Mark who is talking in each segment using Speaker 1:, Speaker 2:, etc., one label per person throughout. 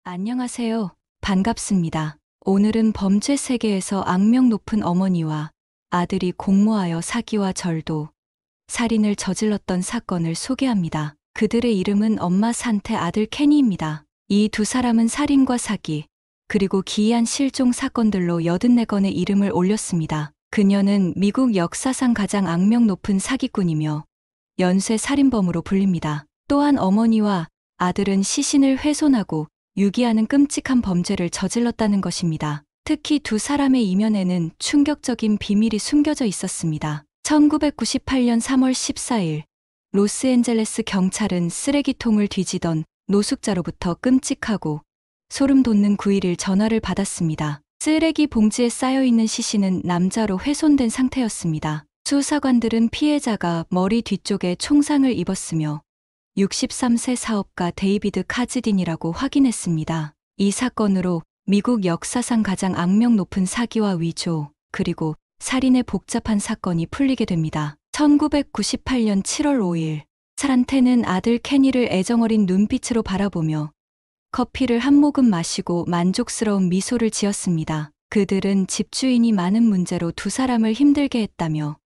Speaker 1: 안녕하세요. 반갑습니다. 오늘은 범죄 세계에서 악명 높은 어머니와 아들이 공모하여 사기와 절도, 살인을 저질렀던 사건을 소개합니다. 그들의 이름은 엄마 산테, 아들 케니입니다. 이 두 사람은 살인과 사기, 그리고 기이한 실종 사건들로 84건의 이름을 올렸습니다. 그녀는 미국 역사상 가장 악명 높은 사기꾼이며 연쇄 살인범으로 불립니다. 또한 어머니와 아들은 시신을 훼손하고 유기하는 끔찍한 범죄를 저질렀다는 것입니다. 특히 두 사람의 이면에는 충격적인 비밀이 숨겨져 있었습니다. 1998년 3월 14일, 로스앤젤레스 경찰은 쓰레기통을 뒤지던 노숙자로부터 끔찍하고 소름 돋는 911 전화를 받았습니다. 쓰레기 봉지에 쌓여있는 시신은 남자로 훼손된 상태였습니다. 수사관들은 피해자가 머리 뒤쪽에 총상을 입었으며 63세 사업가 데이비드 카즈딘이라고 확인했습니다. 이 사건으로 미국 역사상 가장 악명 높은 사기와 위조, 그리고 살인의 복잡한 사건이 풀리게 됩니다. 1998년 7월 5일, 산테는 아들 케니를 애정어린 눈빛으로 바라보며 커피를 한 모금 마시고 만족스러운 미소를 지었습니다. 그들은 집주인이 많은 문제로 두 사람을 힘들게 했다며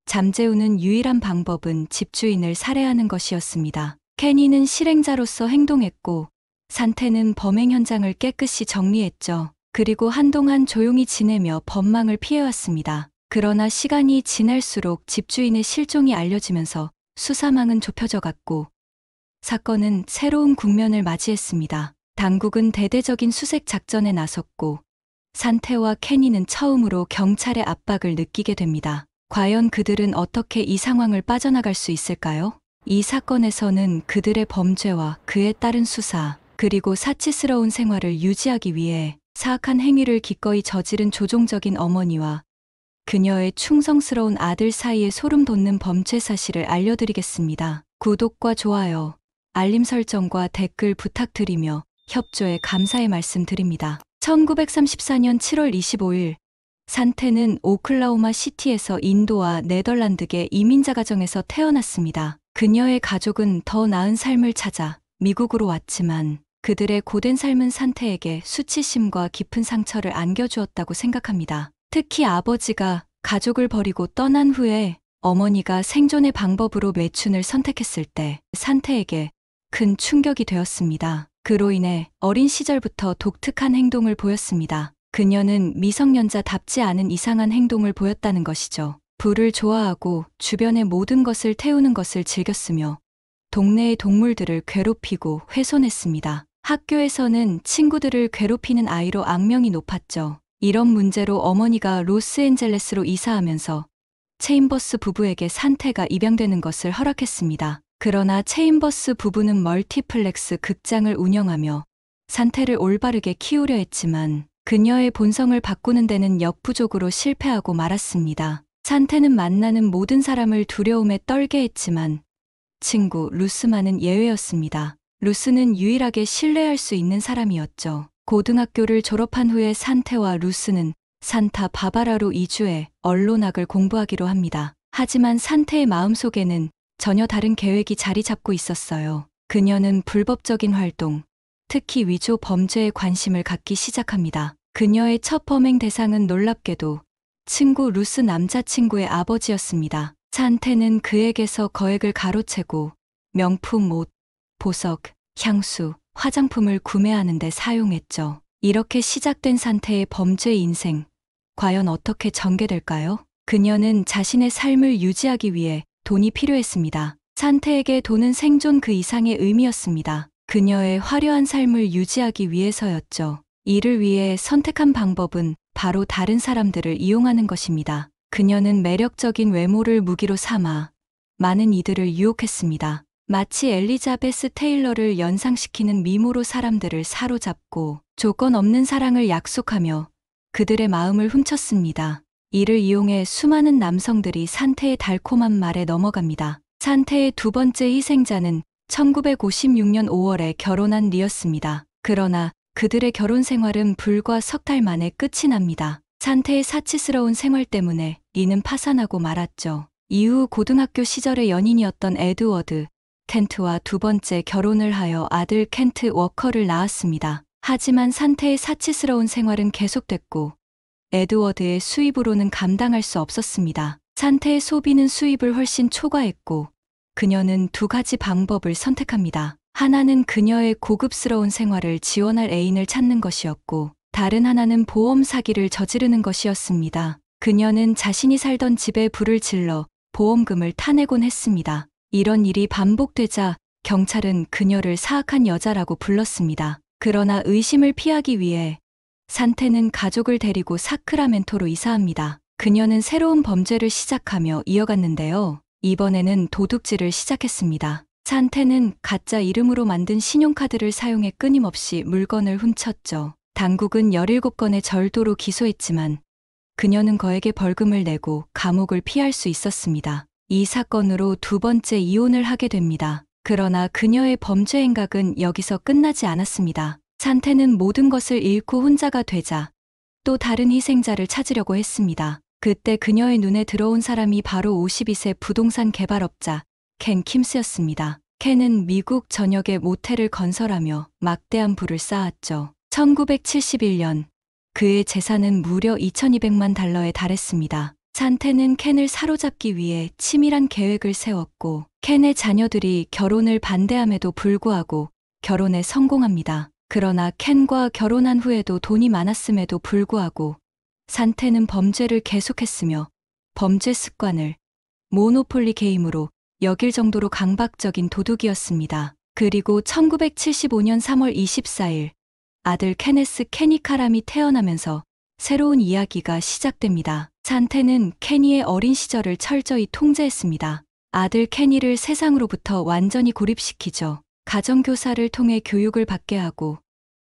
Speaker 1: 잠재우는 유일한 방법은 집주인을 살해하는 것이었습니다. 케니는 실행자로서 행동했고 산테는 범행 현장을 깨끗이 정리했죠. 그리고 한동안 조용히 지내며 법망을 피해왔습니다. 그러나 시간이 지날수록 집주인의 실종이 알려지면서 수사망은 좁혀져 갔고 사건은 새로운 국면을 맞이했습니다. 당국은 대대적인 수색 작전에 나섰고 산테와 케니는 처음으로 경찰의 압박을 느끼게 됩니다. 과연 그들은 어떻게 이 상황을 빠져나갈 수 있을까요? 이 사건에서는 그들의 범죄와 그에 따른 수사, 그리고 사치스러운 생활을 유지하기 위해 사악한 행위를 기꺼이 저지른 조종적인 어머니와 그녀의 충성스러운 아들 사이의 소름 돋는 범죄 사실을 알려드리겠습니다. 구독과 좋아요, 알림 설정과 댓글 부탁드리며 협조에 감사의 말씀 드립니다. 1934년 7월 25일, 산테는 오클라호마 시티에서 인도와 네덜란드계 이민자 가정에서 태어났습니다. 그녀의 가족은 더 나은 삶을 찾아 미국으로 왔지만 그들의 고된 삶은 산테에게 수치심과 깊은 상처를 안겨주었다고 생각합니다. 특히 아버지가 가족을 버리고 떠난 후에 어머니가 생존의 방법으로 매춘을 선택했을 때 산테에게 큰 충격이 되었습니다. 그로 인해 어린 시절부터 독특한 행동을 보였습니다. 그녀는 미성년자답지 않은 이상한 행동을 보였다는 것이죠. 불을 좋아하고 주변의 모든 것을 태우는 것을 즐겼으며 동네의 동물들을 괴롭히고 훼손했습니다. 학교에서는 친구들을 괴롭히는 아이로 악명이 높았죠. 이런 문제로 어머니가 로스앤젤레스로 이사하면서 체인버스 부부에게 산테가 입양되는 것을 허락했습니다. 그러나 체인버스 부부는 멀티플렉스 극장을 운영하며 산테를 올바르게 키우려 했지만 그녀의 본성을 바꾸는 데는 역부족으로 실패하고 말았습니다. 산테는 만나는 모든 사람을 두려움에 떨게 했지만 친구 루스만은 예외였습니다. 루스는 유일하게 신뢰할 수 있는 사람이었죠. 고등학교를 졸업한 후에 산테와 루스는 산타 바바라로 이주해 언론학을 공부하기로 합니다. 하지만 산테의 마음속에는 전혀 다른 계획이 자리 잡고 있었어요. 그녀는 불법적인 활동, 특히 위조 범죄에 관심을 갖기 시작합니다. 그녀의 첫 범행 대상은 놀랍게도 친구 루스 남자친구의 아버지였습니다. 산테는 그에게서 거액을 가로채고 명품 옷, 보석, 향수, 화장품을 구매하는 데 사용했죠. 이렇게 시작된 산테의 범죄 인생, 과연 어떻게 전개될까요? 그녀는 자신의 삶을 유지하기 위해 돈이 필요했습니다. 산테에게 돈은 생존 그 이상의 의미였습니다. 그녀의 화려한 삶을 유지하기 위해서였죠. 이를 위해 선택한 방법은 바로 다른 사람들을 이용하는 것입니다. 그녀는 매력적인 외모를 무기로 삼아 많은 이들을 유혹했습니다. 마치 엘리자베스 테일러를 연상시키는 미모로 사람들을 사로잡고 조건 없는 사랑을 약속하며 그들의 마음을 훔쳤습니다. 이를 이용해 수많은 남성들이 산테의 달콤한 말에 넘어갑니다. 산테의 두 번째 희생자는 1956년 5월에 결혼한 리였습니다. 그러나 그들의 결혼 생활은 불과 석 달 만에 끝이 납니다. 산테의 사치스러운 생활 때문에 리는 파산하고 말았죠. 이후 고등학교 시절의 연인이었던 에드워드 켄트와 두 번째 결혼을 하여 아들 켄트 워커를 낳았습니다. 하지만 산테의 사치스러운 생활은 계속됐고 에드워드의 수입으로는 감당할 수 없었습니다. 산테의 소비는 수입을 훨씬 초과했고 그녀는 두 가지 방법을 선택합니다. 하나는 그녀의 고급스러운 생활을 지원할 애인을 찾는 것이었고 다른 하나는 보험 사기를 저지르는 것이었습니다. 그녀는 자신이 살던 집에 불을 질러 보험금을 타내곤 했습니다. 이런 일이 반복되자 경찰은 그녀를 사악한 여자라고 불렀습니다. 그러나 의심을 피하기 위해 산테는 가족을 데리고 사크라멘토로 이사합니다. 그녀는 새로운 범죄를 시작하며 이어갔는데요. 이번에는 도둑질을 시작했습니다. 산테는 가짜 이름으로 만든 신용카드를 사용해 끊임없이 물건을 훔쳤죠. 당국은 17건의 절도로 기소했지만 그녀는 거액의 벌금을 내고 감옥을 피할 수 있었습니다. 이 사건으로 두 번째 이혼을 하게 됩니다. 그러나 그녀의 범죄 행각은 여기서 끝나지 않았습니다. 산테는 모든 것을 잃고 혼자가 되자 또 다른 희생자를 찾으려고 했습니다. 그때 그녀의 눈에 들어온 사람이 바로 52세 부동산 개발업자 켄 킴스였습니다. 켄은 미국 전역에 모텔을 건설하며 막대한 부를 쌓았죠. 1971년 그의 재산은 무려 2,200만 달러에 달했습니다. 산테는 켄을 사로잡기 위해 치밀한 계획을 세웠고 켄의 자녀들이 결혼을 반대함에도 불구하고 결혼에 성공합니다. 그러나 켄과 결혼한 후에도 돈이 많았음에도 불구하고 산테는 범죄를 계속했으며 범죄 습관을 모노폴리 게임으로 여길 정도로 강박적인 도둑이었습니다. 그리고 1975년 3월 24일 아들 케네스 케니카람이 태어나면서 새로운 이야기가 시작됩니다. 산테는 케니의 어린 시절을 철저히 통제했습니다. 아들 케니를 세상으로부터 완전히 고립시키죠. 가정교사를 통해 교육을 받게 하고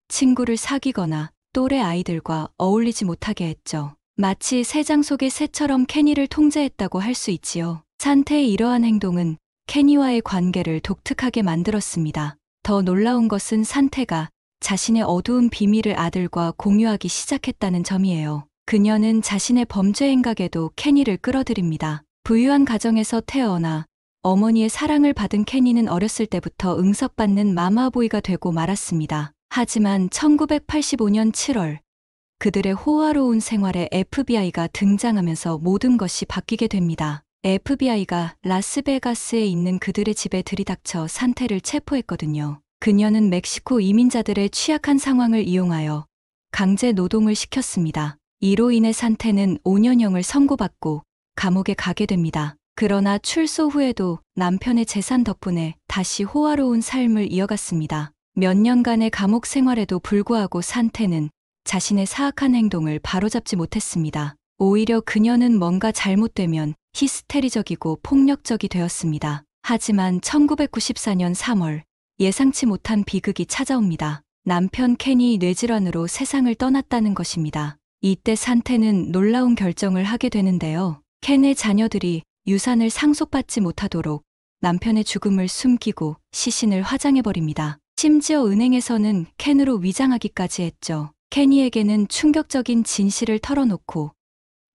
Speaker 1: 친구를 사귀거나 또래 아이들과 어울리지 못하게 했죠. 마치 새장 속의 새처럼 케니를 통제했다고 할 수 있지요. 산테의 이러한 행동은 케니와의 관계를 독특하게 만들었습니다. 더 놀라운 것은 산테가 자신의 어두운 비밀을 아들과 공유하기 시작했다는 점이에요. 그녀는 자신의 범죄 행각에도 케니를 끌어들입니다. 부유한 가정에서 태어나 어머니의 사랑을 받은 케니는 어렸을 때부터 응섭받는 마마보이가 되고 말았습니다. 하지만 1985년 7월 그들의 호화로운 생활에 FBI가 등장하면서 모든 것이 바뀌게 됩니다. FBI가 라스베가스에 있는 그들의 집에 들이닥쳐 산테를 체포했거든요. 그녀는 멕시코 이민자들의 취약한 상황을 이용하여 강제 노동을 시켰습니다. 이로 인해 산테는 5년형을 선고받고 감옥에 가게 됩니다. 그러나 출소 후에도 남편의 재산 덕분에 다시 호화로운 삶을 이어갔습니다. 몇 년간의 감옥 생활에도 불구하고 산테는 자신의 사악한 행동을 바로잡지 못했습니다. 오히려 그녀는 뭔가 잘못되면 히스테리적이고 폭력적이 되었습니다. 하지만 1994년 3월 예상치 못한 비극이 찾아옵니다. 남편 켄이 뇌질환으로 세상을 떠났다는 것입니다. 이때 산테는 놀라운 결정을 하게 되는데요. 켄의 자녀들이 유산을 상속받지 못하도록 남편의 죽음을 숨기고 시신을 화장해버립니다. 심지어 은행에서는 켄으로 위장하기까지 했죠. 케니에게는 충격적인 진실을 털어놓고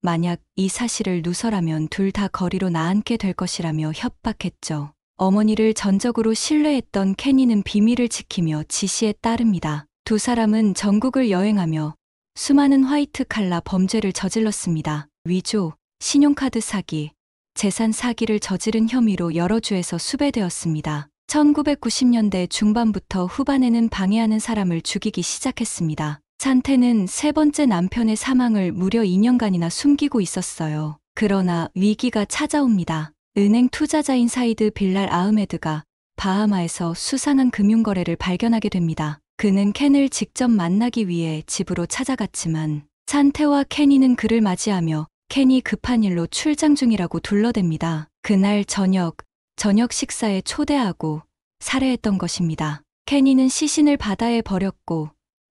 Speaker 1: 만약 이 사실을 누설하면 둘 다 거리로 나앉게 될 것이라며 협박했죠. 어머니를 전적으로 신뢰했던 케니는 비밀을 지키며 지시에 따릅니다. 두 사람은 전국을 여행하며 수많은 화이트 칼라 범죄를 저질렀습니다. 위조, 신용카드 사기, 재산 사기를 저지른 혐의로 여러 주에서 수배되었습니다. 1990년대 중반부터 후반에는 방해하는 사람을 죽이기 시작했습니다. 산테는 세 번째 남편의 사망을 무려 2년간이나 숨기고 있었어요. 그러나 위기가 찾아옵니다. 은행 투자자인 사이드 빌랄 아흐메드가 바하마에서 수상한 금융거래를 발견하게 됩니다. 그는 켄을 직접 만나기 위해 집으로 찾아갔지만 산테와 케니는 그를 맞이하며 켄이 급한 일로 출장 중이라고 둘러댑니다. 그날 저녁 식사에 초대하고 살해했던 것입니다. 케니는 시신을 바다에 버렸고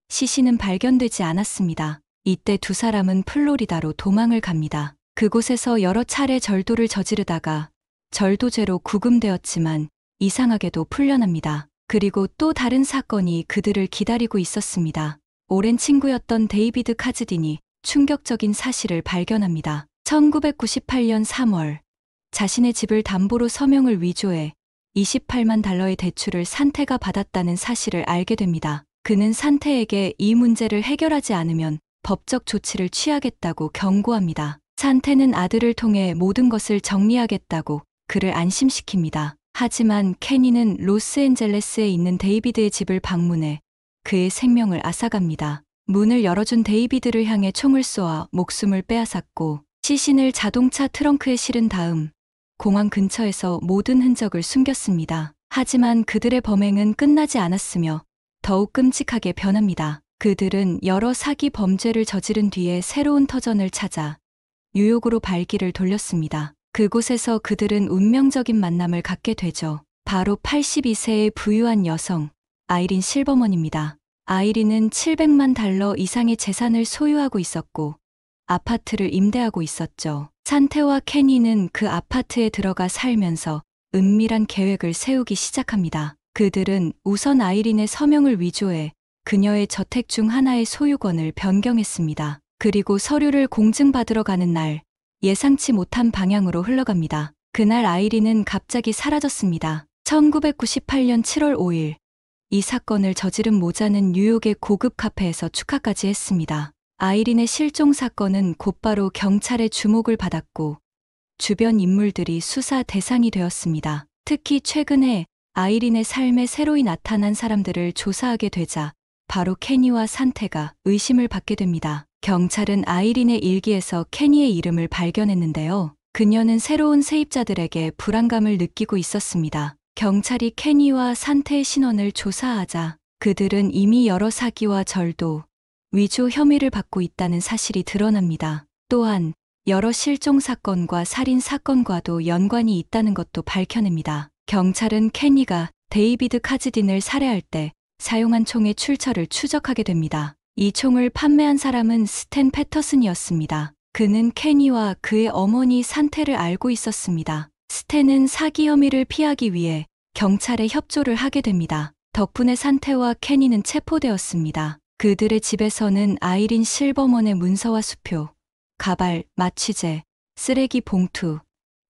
Speaker 1: 시신은 발견되지 않았습니다. 이때 두 사람은 플로리다로 도망을 갑니다. 그곳에서 여러 차례 절도를 저지르다가 절도죄로 구금되었지만 이상하게도 풀려납니다. 그리고 또 다른 사건이 그들을 기다리고 있었습니다. 오랜 친구였던 데이비드 카즈딘이 충격적인 사실을 발견합니다. 1998년 3월 자신의 집을 담보로 서명을 위조해 28만 달러의 대출을 산테가 받았다는 사실을 알게 됩니다. 그는 산태에게 이 문제를 해결하지 않으면 법적 조치를 취하겠다고 경고합니다. 산태는 아들을 통해 모든 것을 정리하겠다고 그를 안심시킵니다. 하지만 케니는 로스앤젤레스에 있는 데이비드의 집을 방문해 그의 생명을 앗아갑니다. 문을 열어준 데이비드를 향해 총을 쏘아 목숨을 빼앗았고 시신을 자동차 트렁크에 실은 다음 공항 근처에서 모든 흔적을 숨겼습니다. 하지만 그들의 범행은 끝나지 않았으며 더욱 끔찍하게 변합니다. 그들은 여러 사기 범죄를 저지른 뒤에 새로운 터전을 찾아 뉴욕으로 발길을 돌렸습니다. 그곳에서 그들은 운명적인 만남을 갖게 되죠. 바로 82세의 부유한 여성, 아이린 실버먼입니다. 아이린은 $700만 이상의 재산을 소유하고 있었고 아파트를 임대하고 있었죠. 산태와 케니는 그 아파트에 들어가 살면서 은밀한 계획을 세우기 시작합니다. 그들은 우선 아이린의 서명을 위조해 그녀의 저택 중 하나의 소유권을 변경했습니다. 그리고 서류를 공증받으러 가는 날 예상치 못한 방향으로 흘러갑니다. 그날 아이린은 갑자기 사라졌습니다. 1998년 7월 5일 이 사건을 저지른 모자는 뉴욕의 고급 카페에서 축하까지 했습니다. 아이린의 실종 사건은 곧바로 경찰의 주목을 받았고 주변 인물들이 수사 대상이 되었습니다. 특히 최근에 아이린의 삶에 새로이 나타난 사람들을 조사하게 되자 바로 케니와 산태가 의심을 받게 됩니다. 경찰은 아이린의 일기에서 케니의 이름을 발견했는데요. 그녀는 새로운 세입자들에게 불안감을 느끼고 있었습니다. 경찰이 케니와 산태의 신원을 조사하자 그들은 이미 여러 사기와 절도, 위조 혐의를 받고 있다는 사실이 드러납니다. 또한 여러 실종 사건과 살인 사건과도 연관이 있다는 것도 밝혀냅니다. 경찰은 케니가 데이비드 카즈딘을 살해할 때 사용한 총의 출처를 추적하게 됩니다. 이 총을 판매한 사람은 스탠 패터슨이었습니다. 그는 케니와 그의 어머니 산태를 알고 있었습니다. 스탠은 사기 혐의를 피하기 위해 경찰에 협조를 하게 됩니다. 덕분에 산태와 케니는 체포되었습니다. 그들의 집에서는 아이린 실버먼의 문서와 수표, 가발, 마취제, 쓰레기 봉투,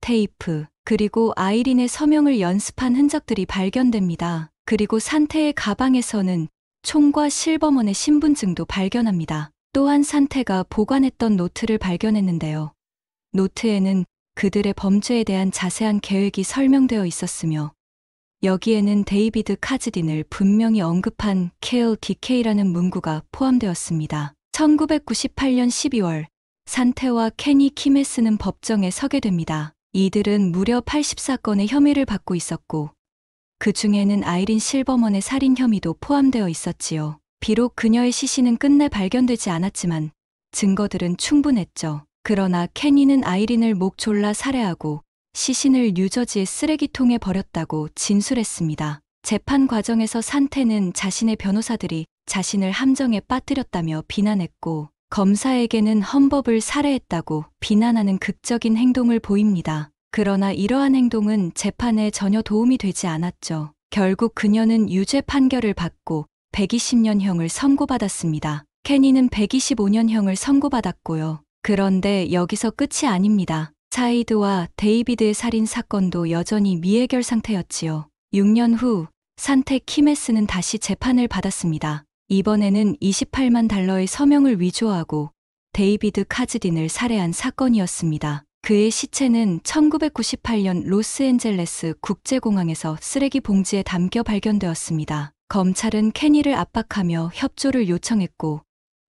Speaker 1: 테이프, 그리고 아이린의 서명을 연습한 흔적들이 발견됩니다. 그리고 산태의 가방에서는 총과 실버먼의 신분증도 발견합니다. 또한 산태가 보관했던 노트를 발견했는데요. 노트에는 그들의 범죄에 대한 자세한 계획이 설명되어 있었으며 여기에는 데이비드 카즈딘을 분명히 언급한 kill DK라는 문구가 포함되었습니다. 1998년 12월 산태와 케니 키메스는 법정에 서게 됩니다. 이들은 무려 80사건의 혐의를 받고 있었고 그 중에는 아이린 실버먼의 살인 혐의도 포함되어 있었지요. 비록 그녀의 시신은 끝내 발견되지 않았지만 증거들은 충분했죠. 그러나 케니는 아이린을 목 졸라 살해하고 시신을 뉴저지의 쓰레기통에 버렸다고 진술했습니다. 재판 과정에서 산태는 자신의 변호사들이 자신을 함정에 빠뜨렸다며 비난했고 검사에게는 헌법을 살해했다고 비난하는 극적인 행동을 보입니다. 그러나 이러한 행동은 재판에 전혀 도움이 되지 않았죠. 결국 그녀는 유죄 판결을 받고 120년형을 선고받았습니다. 케니는 125년형을 선고받았고요. 그런데 여기서 끝이 아닙니다. 차이드와 데이비드의 살인 사건도 여전히 미해결 상태였지요. 6년 후 산태 키메스는 다시 재판을 받았습니다. 이번에는 $28만 서명을 위조하고 데이비드 카즈딘을 살해한 사건이었습니다. 그의 시체는 1998년 로스앤젤레스 국제공항에서 쓰레기 봉지에 담겨 발견되었습니다. 검찰은 케니를 압박하며 협조를 요청했고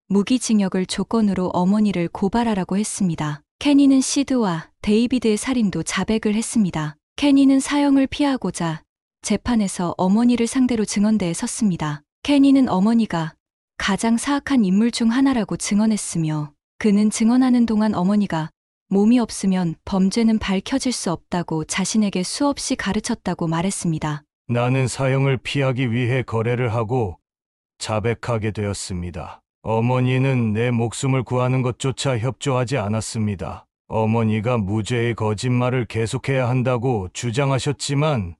Speaker 1: 무기징역을 조건으로 어머니를 고발하라고 했습니다. 케니는 시드와 데이비드의 살인도 자백을 했습니다. 케니는 사형을 피하고자 재판에서 어머니를 상대로 증언대에 섰습니다. 케니는 어머니가 가장 사악한 인물 중 하나라고 증언했으며 그는 증언하는 동안 어머니가 몸이 없으면 범죄는 밝혀질 수 없다고 자신에게 수없이 가르쳤다고 말했습니다.
Speaker 2: 나는 사형을 피하기 위해 거래를 하고 자백하게 되었습니다. 어머니는 내 목숨을 구하는 것조차 협조하지 않았습니다. 어머니가 무죄의 거짓말을 계속해야 한다고 주장하셨지만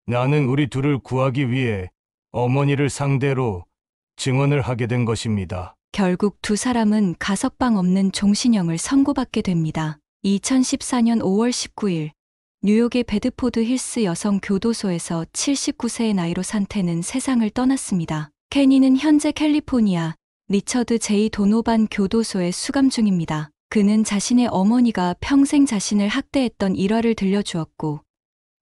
Speaker 2: 나는 우리 둘을 구하기 위해 어머니를 상대로 증언을 하게 된 것입니다.
Speaker 1: 결국 두 사람은 가석방 없는 종신형을 선고받게 됩니다. 2014년 5월 19일 뉴욕의 베드포드 힐스 여성 교도소에서 79세의 나이로 산태는 세상을 떠났습니다. 케니는 현재 캘리포니아 리처드 제이 도노반 교도소에 수감 중입니다. 그는 자신의 어머니가 평생 자신을 학대했던 일화를 들려주었고,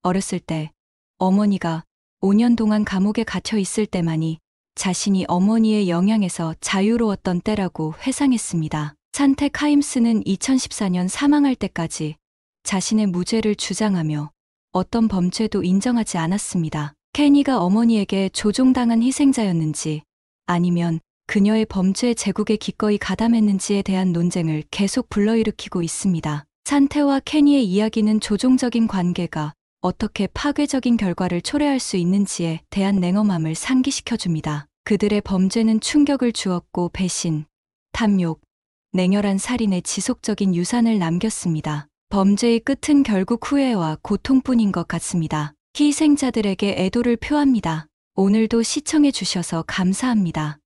Speaker 1: 어렸을 때 어머니가 5년 동안 감옥에 갇혀 있을 때만이 자신이 어머니의 영향에서 자유로웠던 때라고 회상했습니다. 산텍 하임스는 2014년 사망할 때까지 자신의 무죄를 주장하며 어떤 범죄도 인정하지 않았습니다. 케니가 어머니에게 조종당한 희생자였는지 아니면 그녀의 범죄 제국에 기꺼이 가담했는지에 대한 논쟁을 계속 불러일으키고 있습니다. 산테와 케니의 이야기는 조종적인 관계가 어떻게 파괴적인 결과를 초래할 수 있는지에 대한 냉엄함을 상기시켜줍니다. 그들의 범죄는 충격을 주었고 배신, 탐욕, 냉혈한 살인의 지속적인 유산을 남겼습니다. 범죄의 끝은 결국 후회와 고통뿐인 것 같습니다. 희생자들에게 애도를 표합니다. 오늘도 시청해 주셔서 감사합니다.